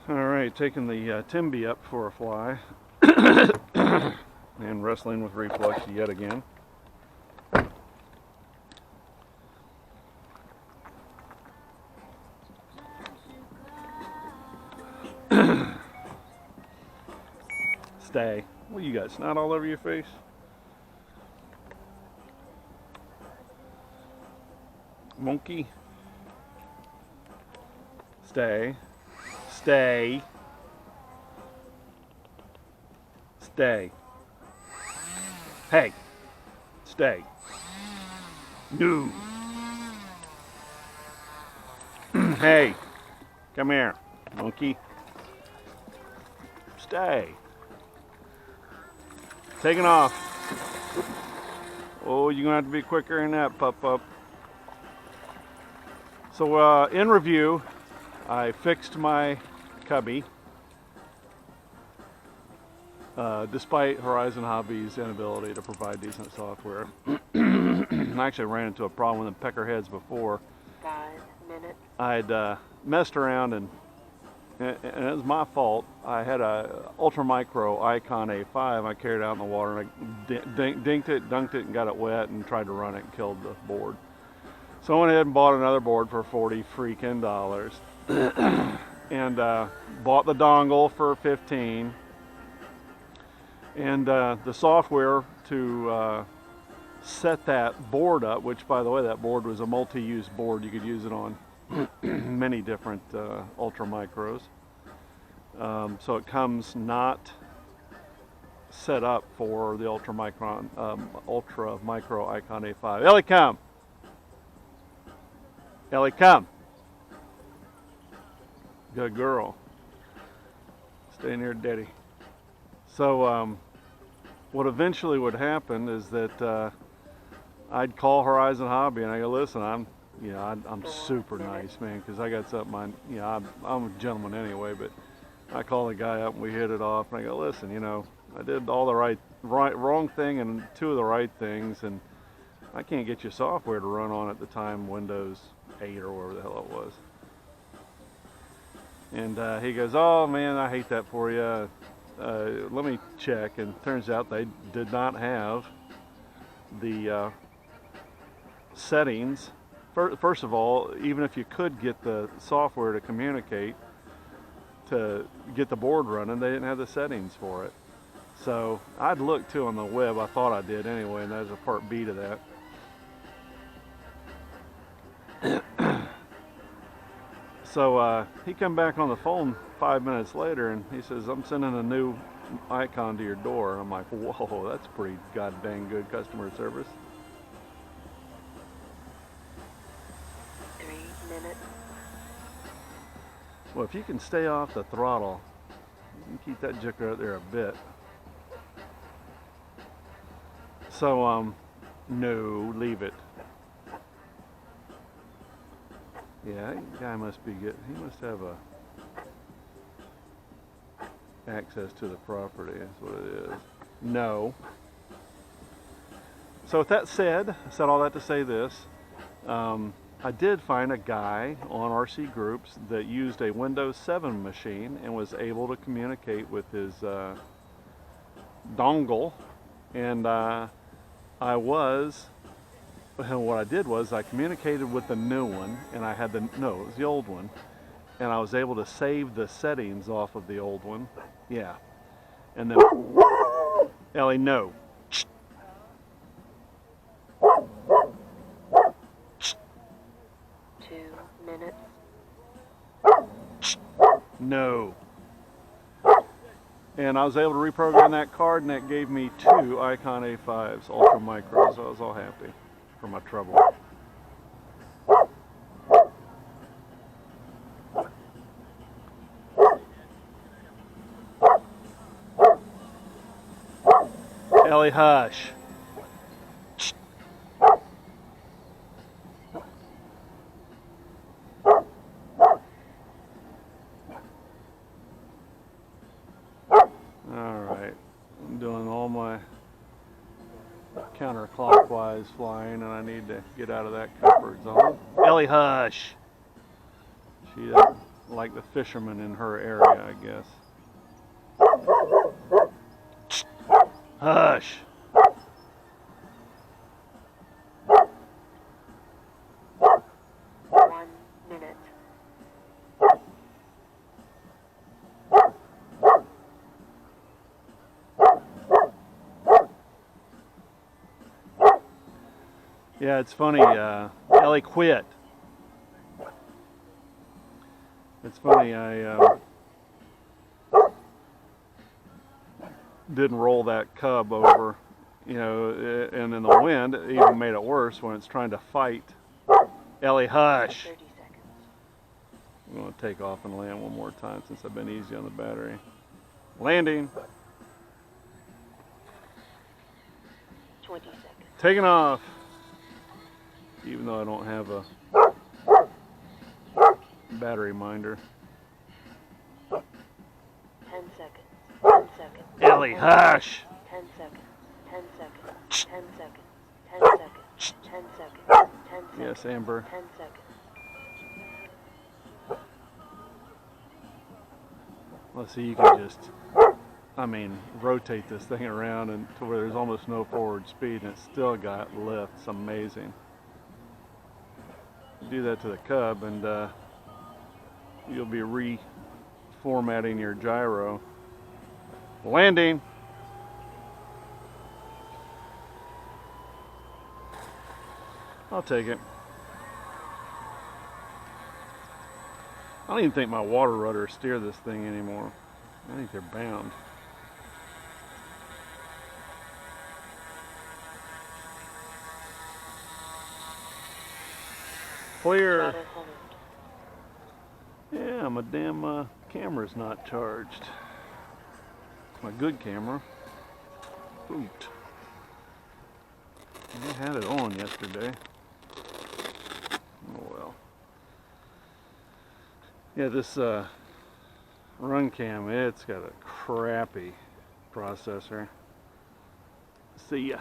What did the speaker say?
Alright, taking the Timby up for a fly and wrestling with reflux yet again. Stay. What, you got snot all over your face? Monkey. Stay. Stay. Stay. Hey. Stay. No. Hey. Come here, monkey. Stay. Taking off. Oh, you're gonna have to be quicker than that, pup. So in review, I fixed my cubby, despite Horizon Hobby's inability to provide decent software. I actually ran into a problem with the peckerheads before. 5 minutes. I'd messed around and it was my fault. I had a ultra micro Icon A5. I carried it out in the water and I dinked it, dunked it, and got it wet and tried to run it and killed the board. So I went ahead and bought another board for $40 freaking and bought the dongle for $15. And the software to set that board up, which by the way, that board was a multi-use board. You could use it on many different ultra micros. So it comes not set up for the ultra micro Icon A5. Ellie, come. Ellie, come. Good girl. Stay near Daddy. So what eventually would happen is that I'd call Horizon Hobby and I go, listen, I'm super nice, man, because I got something. I'm a gentleman anyway, but I call the guy up and we hit it off, and I go, listen, I did all the wrong thing and two of the right things, and I can't get your software to run on at the time Windows 8 or whatever the hell it was. And he goes, oh man, I hate that for you. Let me check, and turns out they did not have the settings. First of all, even if you could get the software to communicate to get the board running, they didn't have the settings for it. So I'd looked too on the web. I thought I did anyway, and there's a part B to that. So he come back on the phone 5 minutes later, and he says, I'm sending a new icon to your door. And I'm like, whoa, that's pretty goddamn good customer service. 3 minutes. Well, if you can stay off the throttle, you can keep that jicker out there a bit. So, no, leave it. Yeah, that guy must be good. He must have access to the property. That's what it is. No. So with that said, I said all that to say this. I did find a guy on RC Groups that used a Windows 7 machine and was able to communicate with his dongle. And what I did was I communicated with the new one, and I had it was the old one, and I was able to save the settings off of the old one. Yeah. And then, Ellie, no. 2 minutes. No. And I was able to reprogram that card, and that gave me 2 Icon A5s, Ultra Micros. So I was all happy for my trouble. Ellie, hush. Alright, I'm doing all my counterclockwise flying, and I need to get out of that comfort zone. Ellie, hush. She like the fishermen in her area, I guess. Hush! 1 minute. Yeah, it's funny. Ellie quit. It's funny. I didn't roll that cub over, you know, and in the wind, it even made it worse when it's trying to fight. Ellie, hush! 30 seconds. I'm going to take off and land one more time since I've been easy on the battery. Landing. 20 seconds. Taking off. Even though I don't have a battery minder. 10 seconds. 10 seconds. Ellie, 10 hush! 10 seconds. 10 seconds. 10 seconds. 10 seconds. 10 seconds. 10 seconds. Yes, Amber. 10 seconds. Let's see, you can just, I mean, rotate this thing around and to where there's almost no forward speed and it's still got lift. It's amazing. Do that to the cub and you'll be reformatting your gyro. Landing. I'll take it. I don't even think my water rudders steer this thing anymore. I think they're bound. Clear. Bladder hold. Yeah, my damn camera's not charged. My good camera. Boot. I had it on yesterday. Oh well. Yeah, this run cam, it's got a crappy processor. See ya.